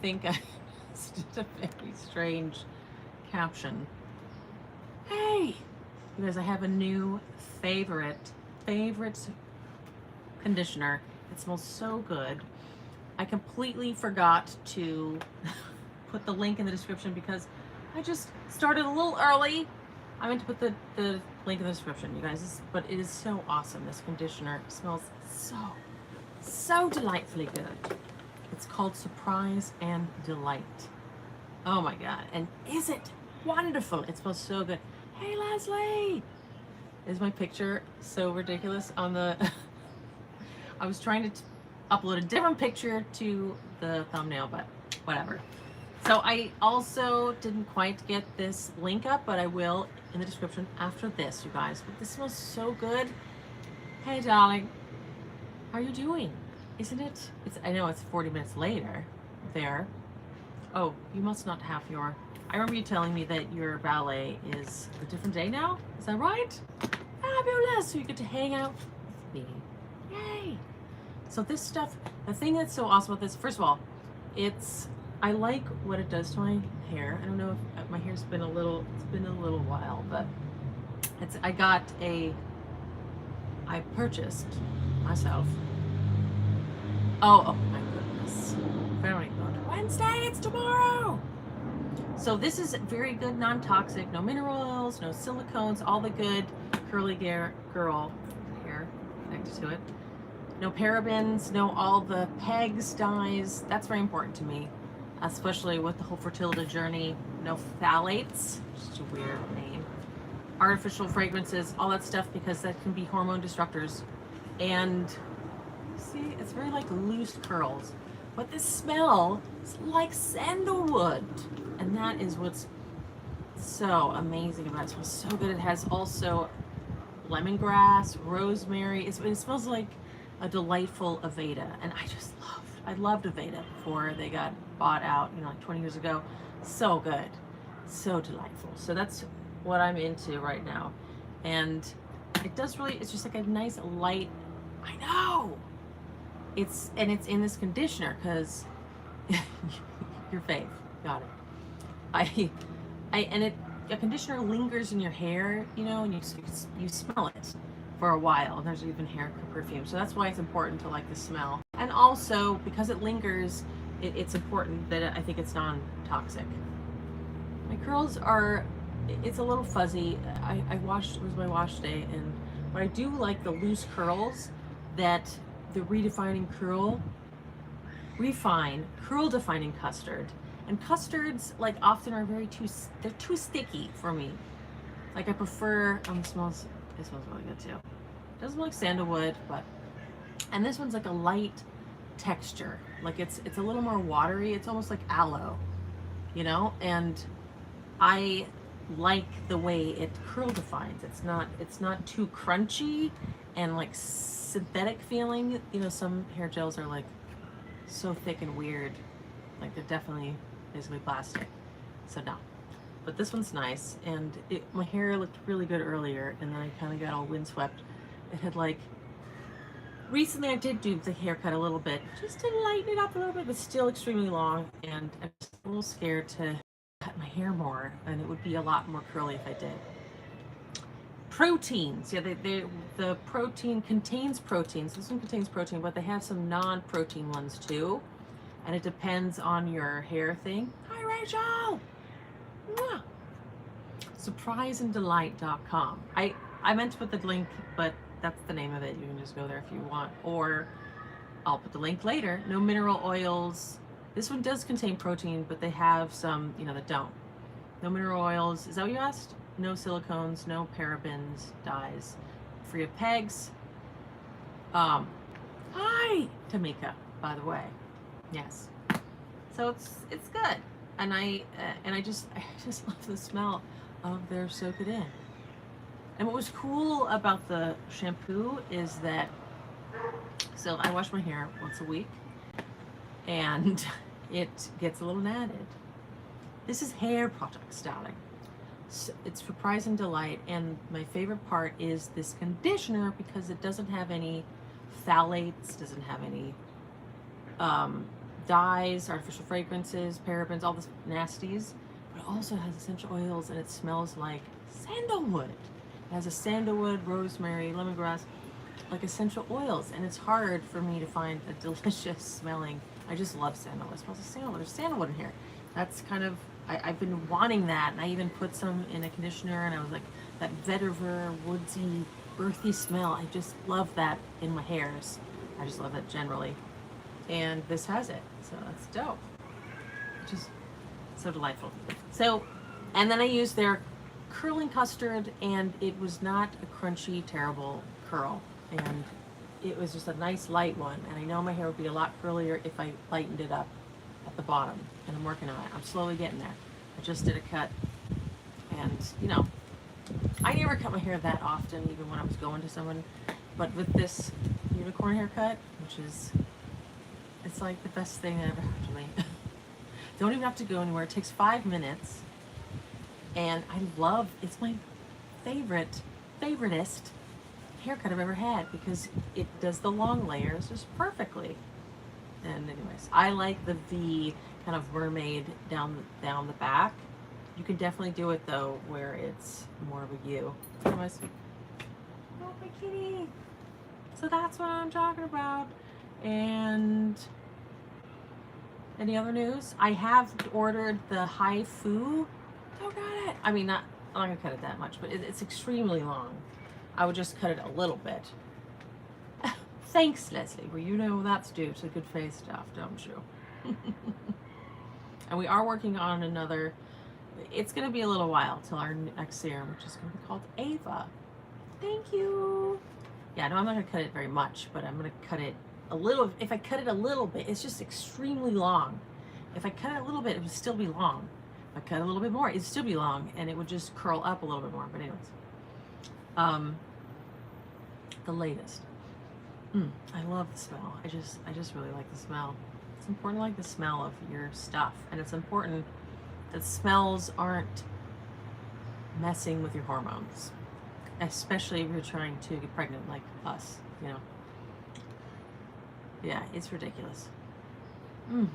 think I did a very strange caption. Hey, you guys, I have a new favorite conditioner. It smells so good. I completely forgot to put the link in the description because I just started a little early. I meant to put the link in the description, you guys, but it is so awesome. This conditioner smells so delightfully good. It's called Surprise and Delight. Oh my God, and is it wonderful? It smells so good. Hey Leslie! Is my picture so ridiculous on the... I was trying to upload a different picture to the thumbnail, but whatever. So I also didn't quite get this link up, but I will in the description after this, you guys. But this smells so good. Hey darling, how are you doing? Isn't it? I know it's 40 minutes later there. Oh, you must not have your... I remember you telling me that your ballet is a different day now. Is that right? Fabulous! So you get to hang out with me. Yay! So this stuff, the thing that's so awesome about this, first of all, I like what it does to my hair. I don't know if my hair's been it's been a little while, but I purchased myself. Oh my goodness. Very good. Wednesday, it's tomorrow! So this is very good, non-toxic, no minerals, no silicones, all the good curly girl hair connected to it. No parabens, no all the pegs, dyes. That's very important to me, especially with the whole fertility journey. No phthalates, just a weird name. Artificial fragrances, all that stuff, because that can be hormone disruptors. And see, it's very like loose curls. But this smell is like sandalwood. And that is what's so amazing about it. It smells so good. It has also lemongrass, rosemary. It smells like a delightful Aveda. And I loved Aveda before they got bought out, like 20 years ago. So good. So delightful. So that's what I'm into right now. And it does really, it's just like a nice light, I know. It's in this conditioner because your fave, got it. A conditioner lingers in your hair, and you smell it for a while. And there's even hair perfume, so that's why it's important to like the smell. And also because it lingers, it's important that I think it's non-toxic. My curls are, it's a little fuzzy. It was my wash day, but I do like the loose curls that the refine curl defining custard. And custards like often are they're too sticky for me. Like I prefer, it smells really good too. It doesn't smell like sandalwood, and this one's like a light texture. Like it's a little more watery. It's almost like aloe, and I like the way it curl defines. It's not too crunchy and like synthetic feeling. Some hair gels are like so thick and weird, like they're definitely basically plastic. So no, but this one's nice. And my hair looked really good earlier, and then I kind of got all windswept. It had recently I did do the haircut a little bit just to lighten it up a little bit, but still extremely long, and I'm just a little scared to cut my hair more, and it would be a lot more curly if I did. Proteins, yeah, the protein contains proteins. This one contains protein, but they have some non-protein ones too, and it depends on your hair thing. Hi Rachel! Mwah. Surpriseanddelight.com. I meant to put the link, but that's the name of it. You can just go there if you want, or I'll put the link later. No mineral oils. This one does contain protein, but they have some, that don't. No mineral oils. Is that what you asked? No silicones, no parabens, dyes. Free of pegs. Hi, Tamika, by the way. Yes. So it's good, and I just love the smell of their Soak It In. And what was cool about the shampoo is that, so I wash my hair once a week, and it gets a little matted. This is hair products, darling. So it's Surprise and Delight, and my favorite part is this conditioner because it doesn't have any phthalates, doesn't have any dyes, artificial fragrances, parabens, all this nasties, but it also has essential oils and it smells like sandalwood. It has a sandalwood, rosemary, lemongrass, like essential oils, and it's hard for me to find a delicious smelling. I just love sandalwood. It smells like sandalwood. There's sandalwood in here. That's kind of, I've been wanting that, and I even put some in a conditioner, and I was like, that vetiver, woodsy, earthy smell. I just love that in my hairs. I just love it generally. And this has it, so that's dope. Just so delightful. So, and then I used their curling custard, and it was not a crunchy, terrible curl. And it was just a nice light one. And I know my hair would be a lot curlier if I lightened it up at the bottom. And I'm working on it. I'm slowly getting there. I just did a cut. And, you know, I never cut my hair that often, even when I was going to someone. But with this unicorn haircut, which is, it's like the best thing that ever happened to me. Don't even have to go anywhere. It takes 5 minutes. And I love, it's my favoriteest haircut I've ever had, because it does the long layers just perfectly. And anyways, I like the V kind of mermaid down the back. You can definitely do it though where it's more of a U. Oh, my kitty. So that's what I'm talking about. And any other news? I have ordered the High Fu. Oh, got it. I mean, I'm not gonna cut it that much, but it's extremely long. I would just cut it a little bit. Thanks, Leslie. Well, you know that's due to good face stuff, don't you? And we are working on another. It's going to be a little while till our next serum, which is going to be called Ava. Thank you. Yeah, no, I'm not going to cut it very much, but I'm going to cut it a little. If I cut it a little bit, it's just extremely long. If I cut it a little bit, it would still be long. If I cut it a little bit more, it'd still be long, and it would just curl up a little bit more. But anyways, the latest. I love the smell. I just really like the smell. It's important to like the smell of your stuff, and it's important that smells aren't messing with your hormones, especially if you're trying to get pregnant like us, you know. Yeah, it's ridiculous. I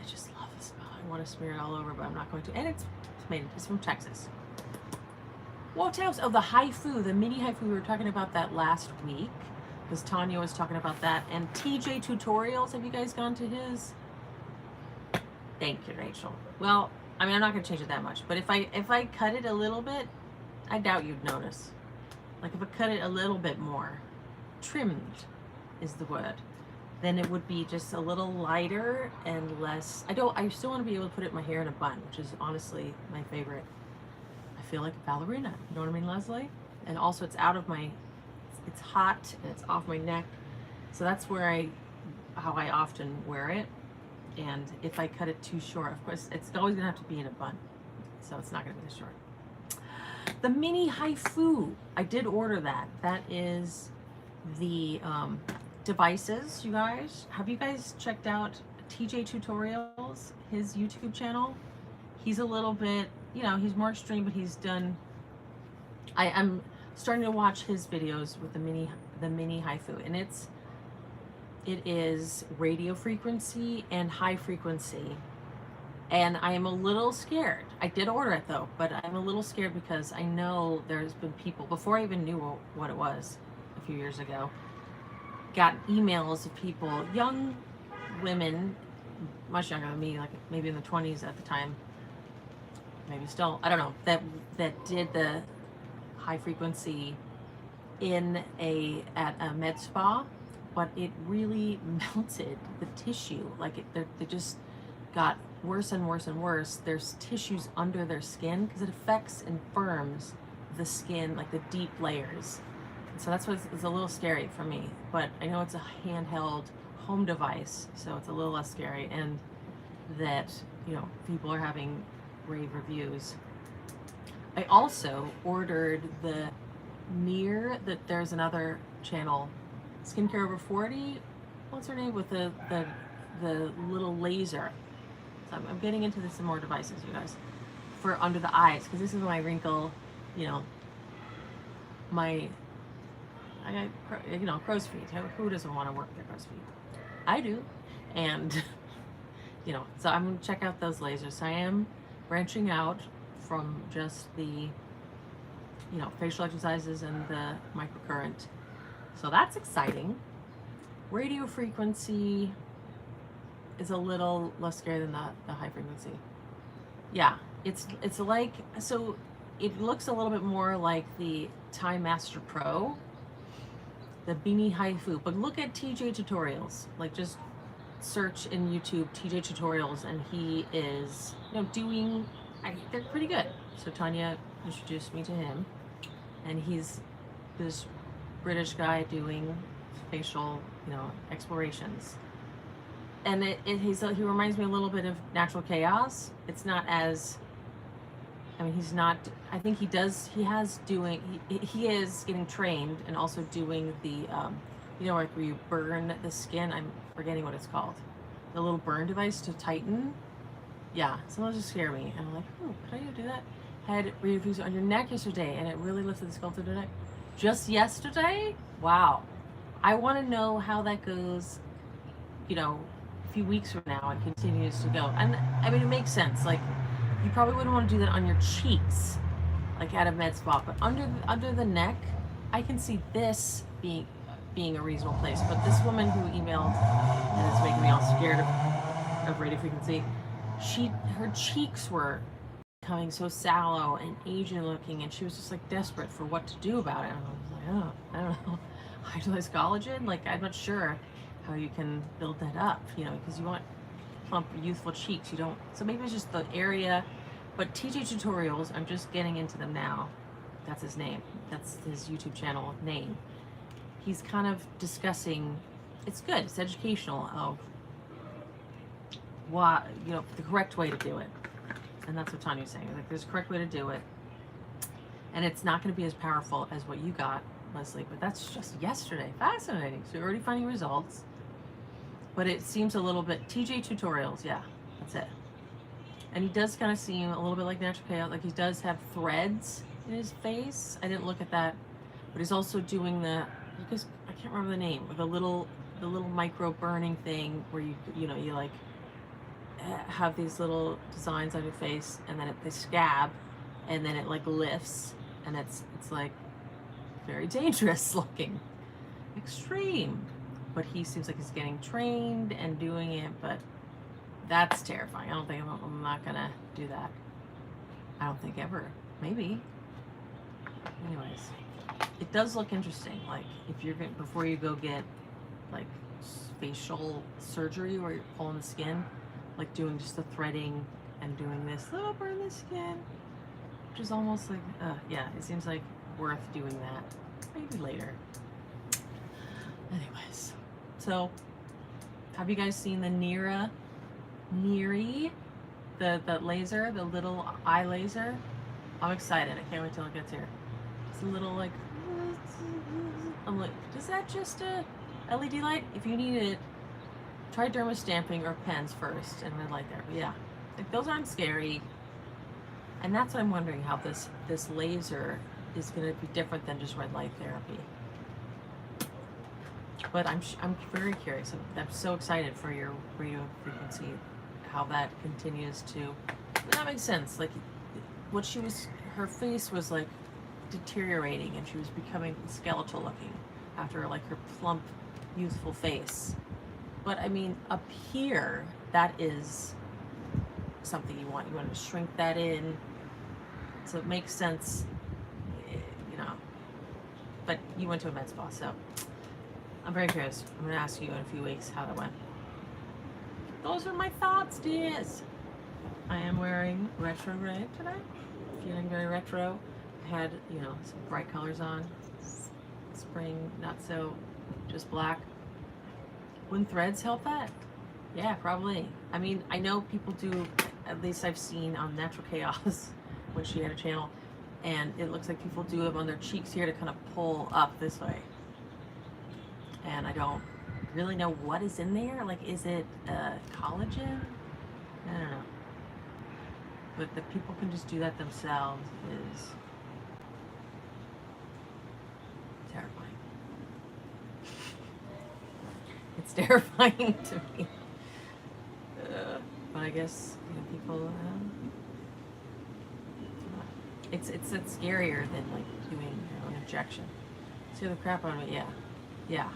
just love the smell. I want to smear it all over, but I'm not going to. And it's from Texas. What else? Oh, the High Fu, the mini High Fu. We were talking about that last week, because Tanya was talking about that. And TJ Tutorials, have you guys gone to his? Thank you, Rachel. Well, I mean, I'm not going to change it that much, but if I cut it a little bit, I doubt you'd notice. Like if I cut it a little bit more, trimmed is the word, then it would be just a little lighter and less. I still want to be able to put it in my hair in a bun, which is honestly my favorite. I feel like a ballerina, you know what I mean, Leslie? And also it's out of my, it's hot and it's off my neck. So that's where how I often wear it. And if I cut it too short, of course, it's always gonna have to be in a bun. So it's not gonna be this short. The mini High Fu, I did order that. That is the devices, you guys. Have you guys checked out TJ Tutorials, his YouTube channel? He's a little bit, you know, he's more extreme, but he's done, I'm starting to watch his videos with the mini High Fu, and it is radio frequency and high frequency. And I am a little scared. I did order it though, but I'm a little scared because I know there's been people, before I even knew what it was a few years ago, got emails of people, young women, much younger than me, like maybe in the 20s at the time, maybe still, I don't know, that did the high frequency at a med spa, but it really melted the tissue. Like they just got worse and worse and worse. There's tissues under their skin because it affects and firms the skin, like the deep layers. And so that's what it's a little scary for me, but I know it's a handheld home device, so it's a little less scary, and that, you know, people are having rave reviews. I also ordered the that there's another channel, Skincare Over 40, what's her name, with the little laser. So I'm getting into some more devices, you guys, for under the eyes, because this is my wrinkle, you know, I got, you know, crow's feet. Who doesn't want to work with their crow's feet? I do. And you know, so I'm gonna check out those lasers. I am branching out from just the, you know, facial exercises and the microcurrent. So that's exciting. Radio frequency is a little less scary than the high frequency. Yeah, it's like, so it looks a little bit more like the Time Master Pro, the Beanie Haifu, but look at TJ tutorials. Like, just search in YouTube TJ tutorials, and he is, you know, doing, they're pretty good. So Tanya introduced me to him, and he's this British guy doing facial, you know, explorations. And he reminds me a little bit of Natural Chaos. It's not as, I mean, he's not, I think he is getting trained and also doing the, you know, like where you burn the skin. I'm forgetting what it's called. The little burn device to tighten. Yeah, some of those just scare me. And I'm like, oh, could I do that? Had radiofrequency on your neck yesterday, and it really lifted the sculpted neck. Just yesterday? Wow. I want to know how that goes, you know, a few weeks from now and continues to go. And I mean, it makes sense. Like, you probably wouldn't want to do that on your cheeks, like at a med spa, but under the neck, I can see this being a reasonable place. But this woman who emailed, and it's making me all scared of radio frequency, her cheeks were becoming so sallow and Asian looking, and she was just like desperate for what to do about it. And I was like, oh, I don't know. Hydrolyzed collagen? Like, I'm not sure how you can build that up, you know, because you want plump, youthful cheeks. You don't, so maybe it's just the area. But TJ Tutorials, I'm just getting into them now. That's his name. That's his YouTube channel name. He's kind of discussing, it's good, it's educational of what, you know, the correct way to do it. And that's what Tanya's saying. Like, there's a correct way to do it. And it's not going to be as powerful as what you got, Leslie, but that's just yesterday. Fascinating. So you're already finding results. But it seems a little bit, TJ Tutorials, yeah, that's it. And he does kind of seem a little bit like Natural Chaos. Like, he does have threads in his face. I didn't look at that. But he's also doing the, because I can't remember the name, the little micro burning thing where you know, you like have these little designs on your face, and then they scab, and then it like lifts, and it's like very dangerous looking, extreme. But he seems like he's getting trained and doing it, but that's terrifying. I don't think I'm not gonna do that. I don't think ever. Maybe. Anyways, it does look interesting. Like, if you're gonna, before you go get like facial surgery where you're pulling the skin, like doing just the threading and doing this little burn the skin, which is almost like, yeah, it seems like worth doing that. Maybe later. Anyways, so have you guys seen the Neri, the laser, the little eye laser? I'm excited. I can't wait till it gets here. It's a little like, I'm like, is that just a LED light? If you need it, try derma stamping or pens first and red light there. But yeah, like, those aren't scary. And that's what I'm wondering, how this laser is going to be different than just red light therapy. But I'm very curious. I'm so excited for your radio frequency, how that continues to, that makes sense. Like, what her face was like deteriorating, and she was becoming skeletal looking after like her plump, youthful face. But I mean, up here, that is something you want. You want to shrink that in, so it makes sense, you know. But you went to a med spa, so I'm very curious. I'm going to ask you in a few weeks how that went. Those are my thoughts, dears. I am wearing retro red today. Feeling very retro. I had, you know, some bright colors on. Spring, not so, just black. Wouldn't threads help that? Yeah, probably. I mean, I know people do, at least I've seen on Natural Chaos when she had a channel, and it looks like people do them on their cheeks here to kind of pull up this way. And I don't really know what is in there. Like, is it collagen? I don't know. But the people can just do that themselves is terrifying. It's terrifying to me. I guess people. It's scarier than like doing your own injection. See the crap out of it, yeah.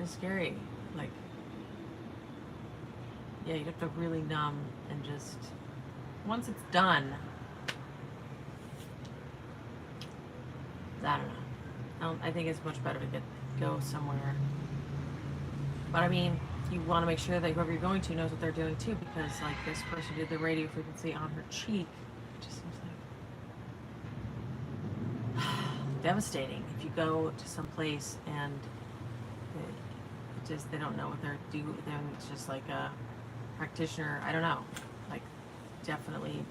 It's scary. Like, yeah, you have to really numb and just once it's done. I don't know. I think it's much better to go somewhere. But I mean, you want to make sure that whoever you're going to knows what they're doing too, because like this person did the radio frequency on her cheek. It just seems like devastating. If you go to some place and they don't know what they're doing, then it's just like a practitioner. I don't know. Like, definitely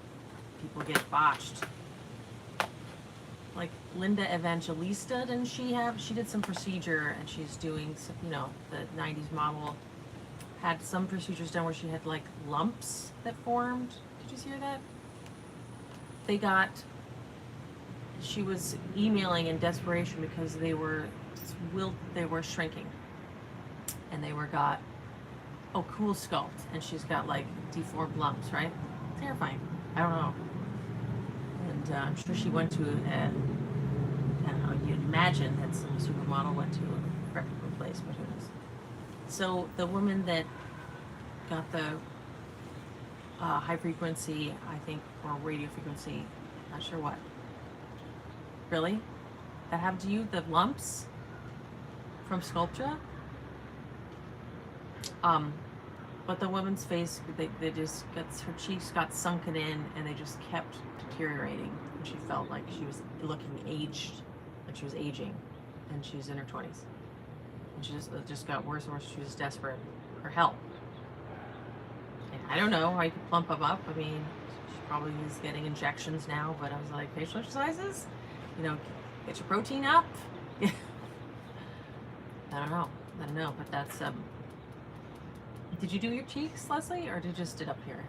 people get botched. Like Linda Evangelista, didn't she did some procedure, and she's doing some, the 90s model had some procedures done where she had like lumps that formed. Did you hear that? She was emailing in desperation because they were shrinking, and they got cool sculpt, and she's got like deformed lumps, right? Terrifying. I don't know. And I'm sure she went to I don't know, you'd imagine that some supermodel went to a reputable place, but who knows. So the woman that got the high frequency, I think, or radio frequency, not sure what. Really? That happened to you? The lumps from Sculptra? But the woman's face, they just her cheeks got sunken in, and they just kept deteriorating. And she felt like she was looking aged, like she was aging, and she was in her 20s. And she just got worse and worse. She was desperate for help. And I don't know how you could plump them up. I mean, she probably is getting injections now, but I was like, facial exercises? Get your protein up. I don't know, but that's did you do your cheeks, Leslie, or did you just did up here?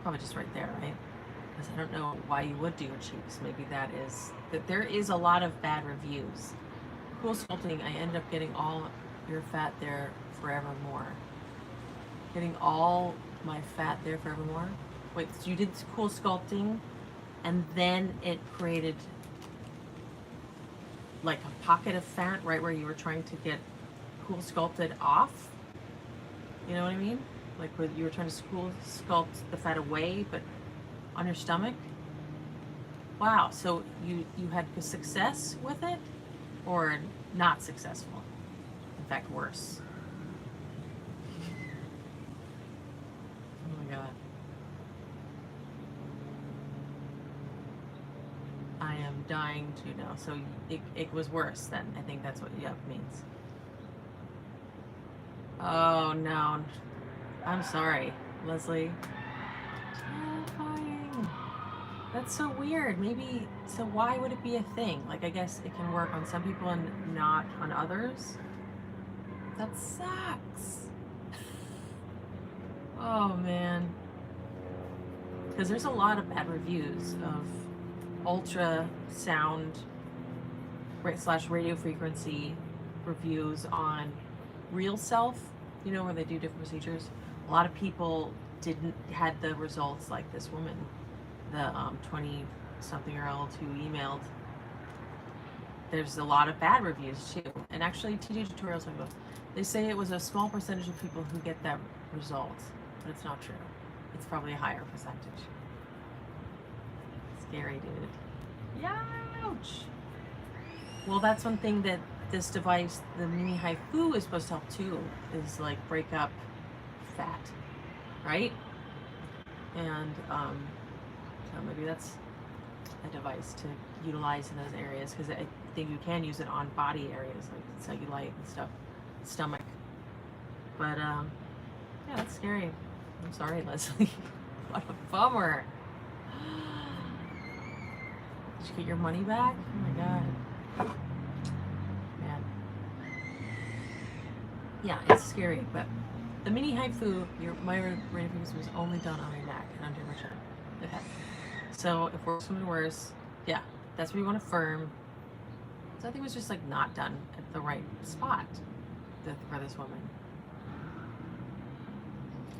Probably just right there, right? Because I don't know why you would do your cheeks. Maybe that there is a lot of bad reviews. Cool sculpting, I ended up getting all your fat there forevermore. Getting all my fat there forevermore? Wait, so you did cool sculpting, and then it created like a pocket of fat right where you were trying to get cool sculpted off? You know what I mean? Like where you were trying to cool sculpt the fat away, but on your stomach? Wow, so you had success with it, or not successful? In fact, worse. Oh my God. I am dying to know. So it was worse then. I think that's what yep means. Oh no. I'm sorry, Leslie. Terrifying. That's so weird. Maybe, so why would it be a thing? Like, I guess it can work on some people and not on others. That sucks. Oh man. Because there's a lot of bad reviews of ultrasound / radio frequency reviews on Real Self, where they do different procedures. A lot of people had the results like this woman, the 20-something-year-old who emailed. There's a lot of bad reviews too, and actually TJ Tutorials, they say it was a small percentage of people who get that result, but it's not true. It's probably a higher percentage. Scary, dude. Ouch. Well, that's one thing that this device, the mini HIFU, is supposed to help too, is like break up fat, right? And so maybe that's a device to utilize in those areas, because I think you can use it on body areas like cellulite and stuff, stomach. But yeah, that's scary. I'm sorry, Leslie. What a bummer. Did you get your money back? Oh my God. Man. Yeah, it's scary, but the mini HIFU, my radio frequency was only done on your neck and under your chin. Okay. So if worse comes to worse, yeah, that's where you want to firm. So I think it was just like not done at the right spot. for this woman.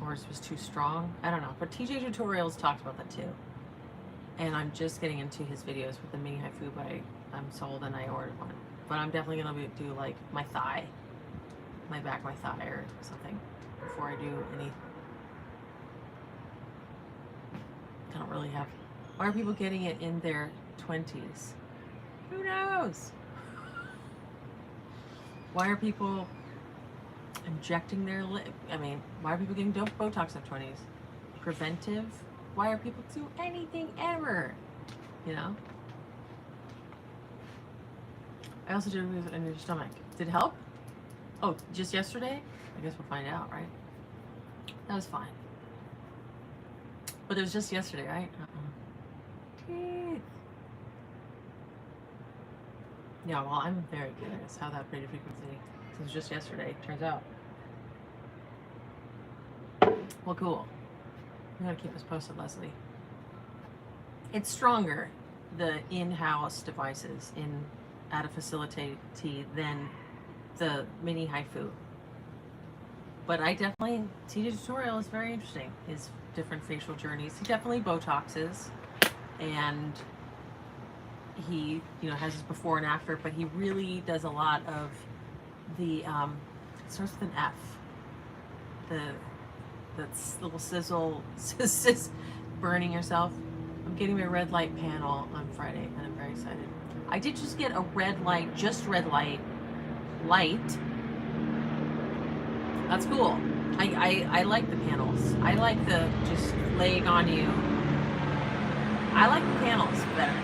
Or it was too strong. I don't know. But TJ Tutorials talks about that too. And I'm just getting into his videos with the mini haifu, but I'm sold and I ordered one. But I'm definitely going to do like my thigh, my back, my thigh or something before I do any. I don't really have. Why are people getting it in their 20s? Who knows? Why are people injecting their lip? I mean, why are people getting Botox in their 20s? Preventive? Why are people do anything ever? You know? I also did it in your stomach. Did it help? Oh, just yesterday? I guess we'll find out, right? That was fine. But it was just yesterday, right? Teeth. Yeah, well, I'm very curious how that braided frequency, since it was just yesterday, turns out. Well, cool. I'm gonna keep us posted, Leslie. It's stronger, the in-house devices at a facility than the mini haifu. But I definitely, TJ Tutorial is very interesting. His different facial journeys. He definitely Botoxes, and he, you know, has his before and after, but he really does a lot of the, it starts with an F. That's little sizzle, burning yourself. I'm getting my red light panel on Friday, and I'm very excited. I did just get a red light, just red light. That's cool. I like the panels. I like the just laying on you. I like the panels better.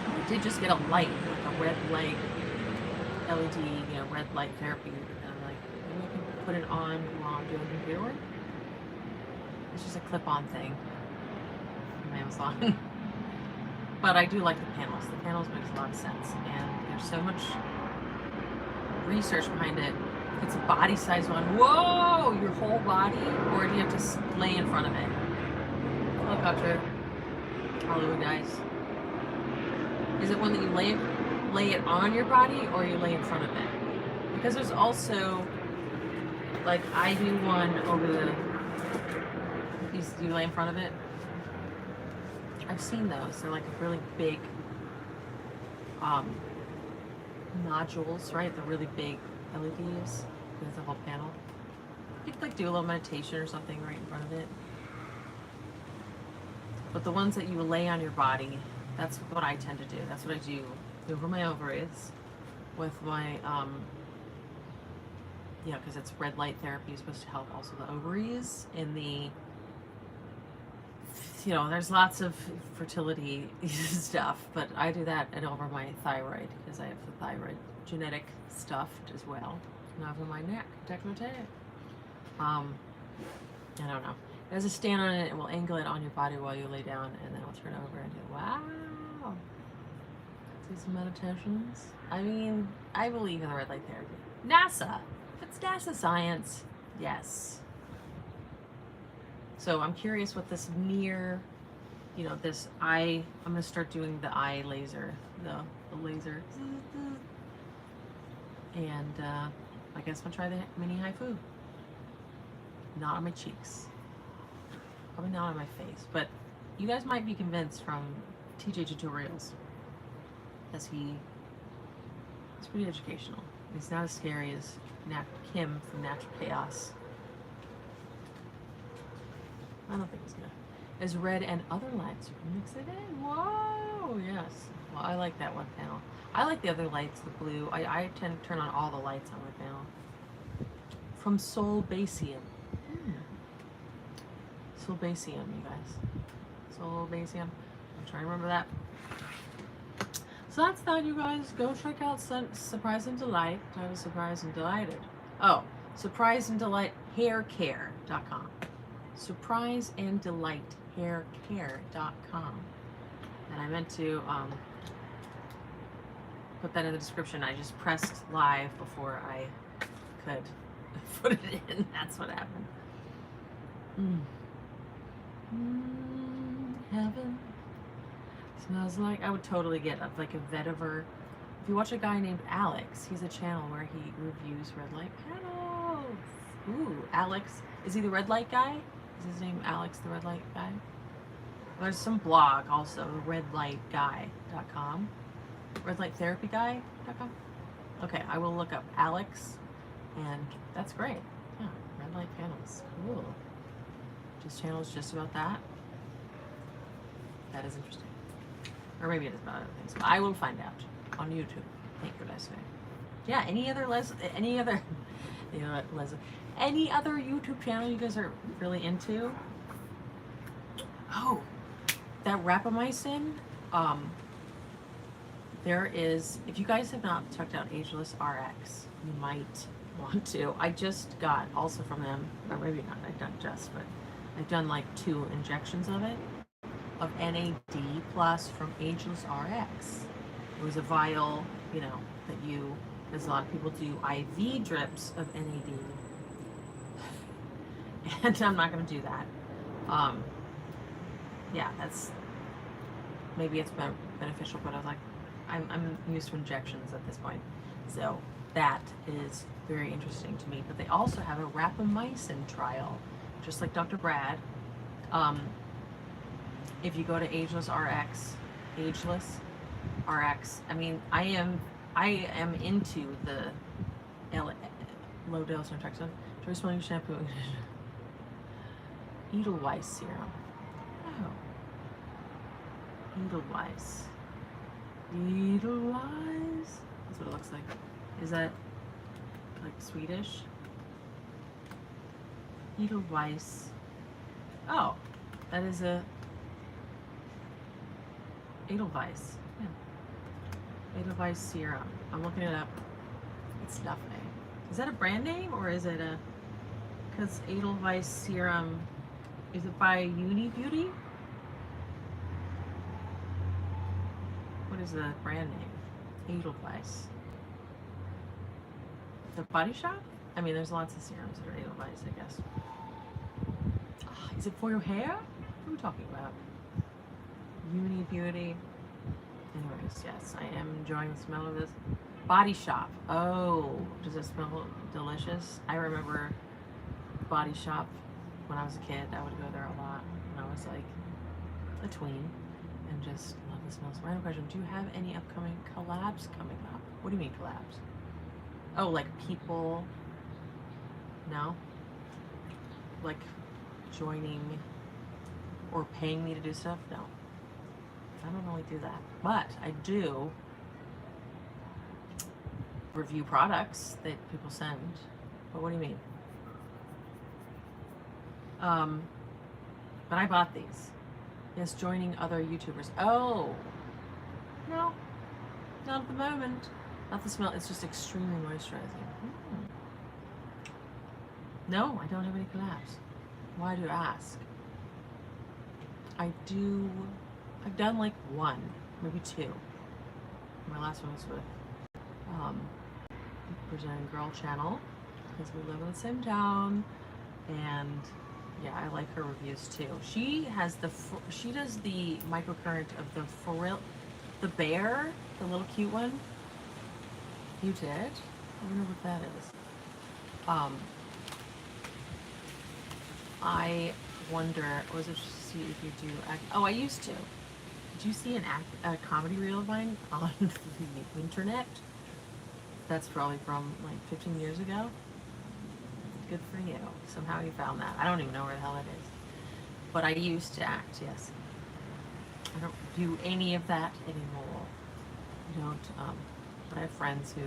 I did just get a light, like a red light LED, you know, red light therapy. And I'm like, maybe I can put it on while I'm doing computer work. It's just a clip-on thing from Amazon. But I do like the panels. The panels makes a lot of sense, and there's so much research behind it. It's a body size one. Whoa, your whole body, or do you have to lay in front of it? Helicopter, Hollywood guys. Is it one that you lay it on your body, or you lay in front of it? Because there's also, like, I do one over the. You lay in front of it. I've seen those. They're like really big nodules, right? The really big LEDs. There's a whole panel. You could like do a little meditation or something right in front of it. But the ones that you lay on your body, that's what I tend to do. That's what I do over my ovaries with my, yeah, because it's red light therapy is supposed to help also the ovaries in the, you know, there's lots of fertility stuff, but I do that and over my thyroid because I have the thyroid genetic stuff as well. And over my neck, décolleté. I don't know. It has a stand on it. It will angle it on your body while you lay down, and then I'll turn over and do, wow. Do some meditations. I mean, I believe in the red light therapy. NASA. If it's NASA science, yes. So I'm curious what this near, you know, this eye, I'm going to start doing the eye laser, the laser. And I guess I'll try the mini haifu. Not on my cheeks. Probably not on my face. But you guys might be convinced from TJ Tutorials. As it's pretty educational. He's not as scary as Kim from Natural Chaos. I don't think it's gonna. As red and other lights, you can mix it in. Whoa, yes. Well, I like that one panel. I like the other lights, the blue. I tend to turn on all the lights on my panel. From Solbasium. Solbasium, you guys. Solbasium. I'm trying to remember that. So that's that, you guys. Go check out Surprise and Delight. I was surprised and delighted. Oh, Surprise and Delight haircare.com. Surprise and Delight haircare.com. And I meant to put that in the description. I just pressed live before I could put it in. That's what happened. Heaven smells like. I would totally get like a vetiver If you watch a guy named Alex, he's a channel where he reviews red light panels. Ooh, Alex. Is he the red light guy? Is his name Alex, the red light guy? There's some blog also, redlightguy.com. Redlighttherapyguy.com. Okay, I will look up Alex, and that's great. Yeah, red light panels. Cool. This channel is just about that. That is interesting. Or maybe it is about other things. But I will find out on YouTube. Thank you, Leslie. Yeah, any other any other YouTube channel you guys are really into? Oh, that rapamycin. There is, if you guys have not checked out Ageless RX, you might want to. I just got also from them, or maybe not, I've done just, but I've done like 2 injections of it, of NAD plus from Ageless RX. It was a vial, you know, that you, as a lot of people do, IV drips of NAD. And I'm not going to do that. Yeah, that's, maybe it's beneficial, but I was like, I'm used to injections at this point. So that is very interesting to me. But they also have a rapamycin trial, just like Dr. Brad. If you go to Ageless RX, I mean, I am into the low dose naltrexone, choice smelling shampoo, Edelweiss serum. Oh, Edelweiss. Edelweiss. That's what it looks like. Is that like Swedish? Edelweiss. Oh, that is a Edelweiss. Yeah. Edelweiss serum. I'm looking it up. It's nothing. Is that a brand name or is it a? Because Edelweiss serum, is it by Uni Beauty? What is the brand name? Edelweiss. The Body Shop? I mean, there's lots of serums that are Edelweiss, I guess. Oh, is it for your hair? What are we talking about? Uni Beauty. Anyways, yes, I am enjoying the smell of this. Body Shop. Oh, does it smell delicious? I remember Body Shop when I was a kid. I would go there a lot when I was like a tween and just love the smells. Random question, do you have any upcoming collabs coming up? What do you mean collabs? Oh, like people? No? Like joining or paying me to do stuff? No. I don't really do that. But I do review products that people send. But what do you mean? But I bought these. Yes, joining other YouTubers. Oh, no, not at the moment. Not the smell, it's just extremely moisturizing. No, I don't have any collabs. Why do you ask? I've done like 1, maybe 2. My last one was with Presenting Girl channel, because we live in the same town, and yeah, I like her reviews too. She has she does the microcurrent of the bear, the little cute one. You did? I wonder what that is. I wonder, was it just to see if you do oh, I used to. Did you see a comedy reel of mine on the internet? That's probably from like 15 years ago. Good for you. Somehow you found that. I don't even know where the hell it is. But I used to act, yes. I don't do any of that anymore. I don't, but I have friends who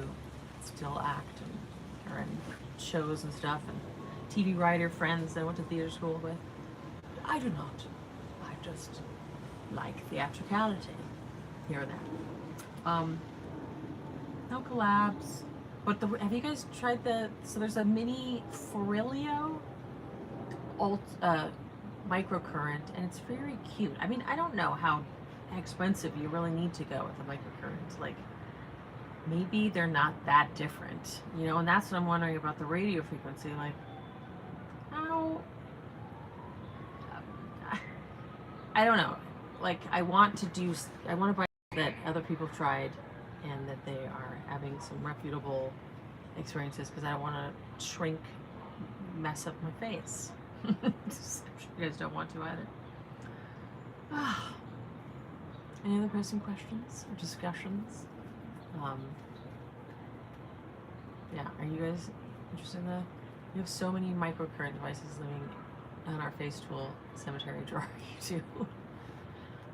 still act and are in shows and stuff, and TV writer friends that I went to theater school with. I do not. I just like theatricality here and there. No collabs. But have you guys tried so there's a mini Forilio microcurrent, and it's very cute. I mean, I don't know how expensive you really need to go with a microcurrent. Like, maybe they're not that different, you know, and that's what I'm wondering about the radio frequency. Like, how, I don't know. Like, I want to buy that other people tried and that they are having some reputable experiences, because I don't want to shrink, mess up my face. I'm sure you guys don't want to either. Any other pressing questions or discussions? Yeah, are you guys interested in that? We have so many microcurrent devices living on our face tool cemetery drawer, too.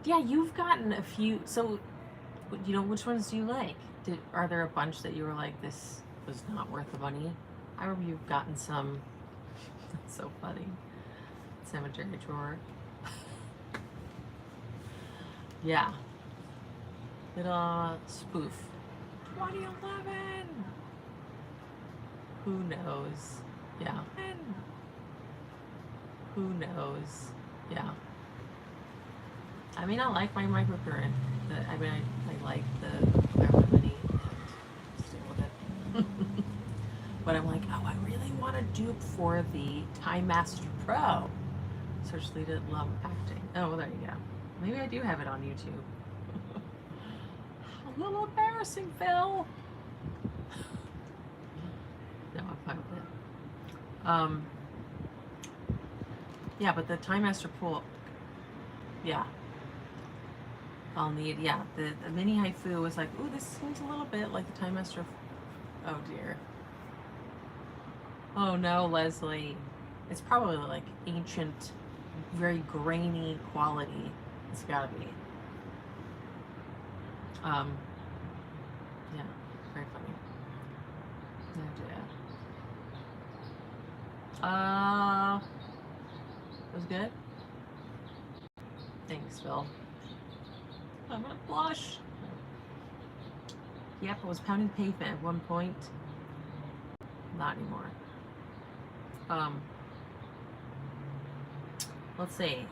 Yeah, you've gotten a few. So, you know, which ones do you like? Are there a bunch that you were like, this was not worth the money? I remember you've gotten some. That's so funny. Cemetery drawer. Yeah. Little spoof. 2011. Who knows? Yeah. Who knows? Yeah. I mean, I like my microcurrent. I like the remedy and stick with it. But I'm like, oh, I really want to dupe for the Time Master Pro. Search deleted lump acting. Oh, well, there you go. Maybe I do have it on YouTube. A little embarrassing, Phil. No, I'm fine with it. Yeah, but the Time Master Pro, yeah. I'll need, yeah, the mini haifu was like, ooh, this seems a little bit like the Time Master. Oh dear. Oh no, Leslie. It's probably like ancient, very grainy quality. It's gotta be. Yeah, very funny. Oh dear. It was good? Thanks, Phil. I'm gonna blush. Yep, I was pounding pavement at one point. Not anymore. Let's see.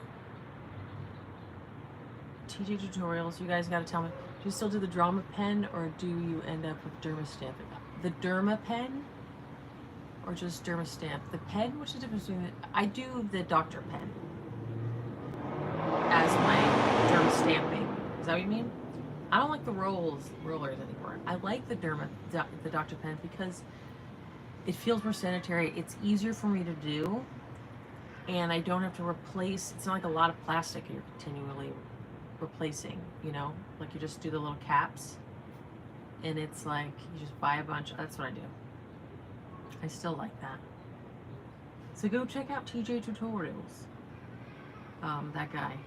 TJ tutorials, you guys gotta tell me. Do you still do the Drama Pen, or do you end up with Dermastamp? The Derma Pen, or just Dermastamp? The pen, what's the difference between it? I do the Dr. Pen as my Dermastamping. Is that what you mean? I don't like the rollers anymore. I like the Dr. Pen because it feels more sanitary. It's easier for me to do, and I don't have to replace. It's not like a lot of plastic you're continually replacing, you know, like you just do the little caps, and it's like you just buy a bunch. That's what I do. I still like that. So go check out TJ tutorials. That guy,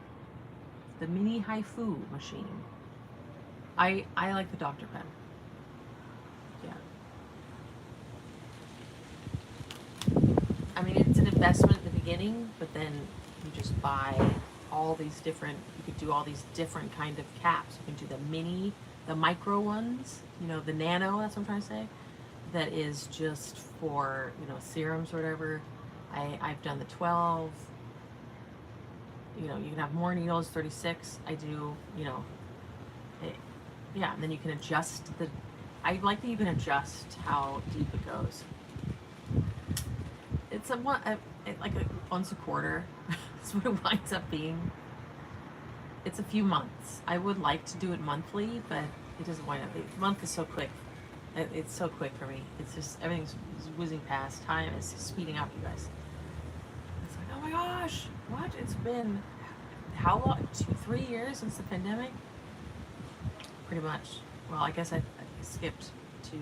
the mini haifu machine. I like the Dr. Pen. Yeah. I mean, it's an investment at the beginning, but then you just buy all these different, you could do all these different kind of caps. You can do the mini, the micro ones, you know, the nano, that's what I'm trying to say. That is just for, you know, serums or whatever. I've done the 12. You know, you can have more needles, 36. I do, you know, yeah, and then you can adjust the, I like that you can adjust how deep it goes. It's like once a quarter. That's what it winds up being. It's a few months. I would like to do it monthly, but it doesn't wind up. A month is so quick. It's so quick for me. It's just, everything's whizzing past. Time is speeding up, you guys. It's like, oh my gosh, what? It's been, how long? 3 years since the pandemic? Pretty much. Well, I guess I skipped to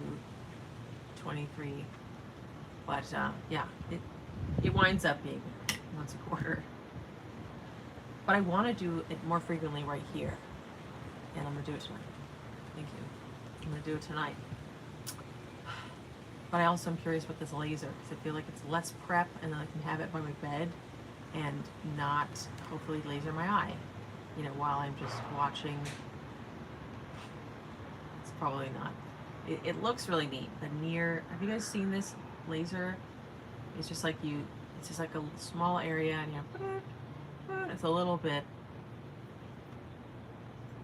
23. But yeah, it winds up being once a quarter. But I want to do it more frequently right here. And I'm going to do it tonight. Thank you. I'm going to do it tonight. But I also am curious with this laser, because I feel like it's less prep, and then I can have it by my bed and not hopefully laser my eye, you know, while I'm just watching. It's probably not. It looks really neat. The near, have you guys seen this laser? It's just like it's just like a small area, and it's a little bit,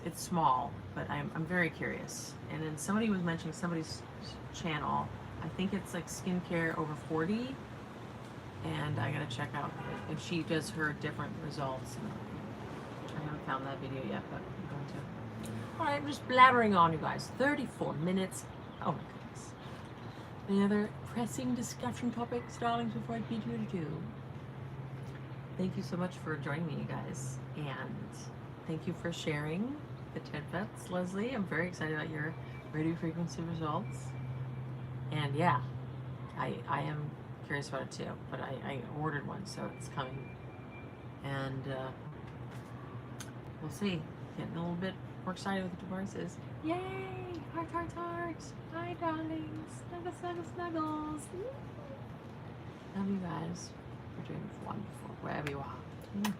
it's small, but I'm very curious. And then somebody was mentioning somebody's channel, I think it's like skincare over 40, and I gotta check out, and she does her different results. I haven't found that video yet, but I'm going to. All right, I'm just blabbering on, you guys. 34 minutes. Oh my goodness. Any other pressing discussion topics, darlings, before I bid you adieu? Thank you so much for joining me, you guys. And thank you for sharing the tidbits, Leslie. I'm very excited about your radio frequency results. And yeah, I am curious about it too. But I ordered one, so it's coming. And we'll see. Getting a little bit more excited with the devices. Yay! Heart, heart, heart. Hi, darlings. Snuggle, snuggle, snuggles. Love you guys. You're doing wonderful wherever you are.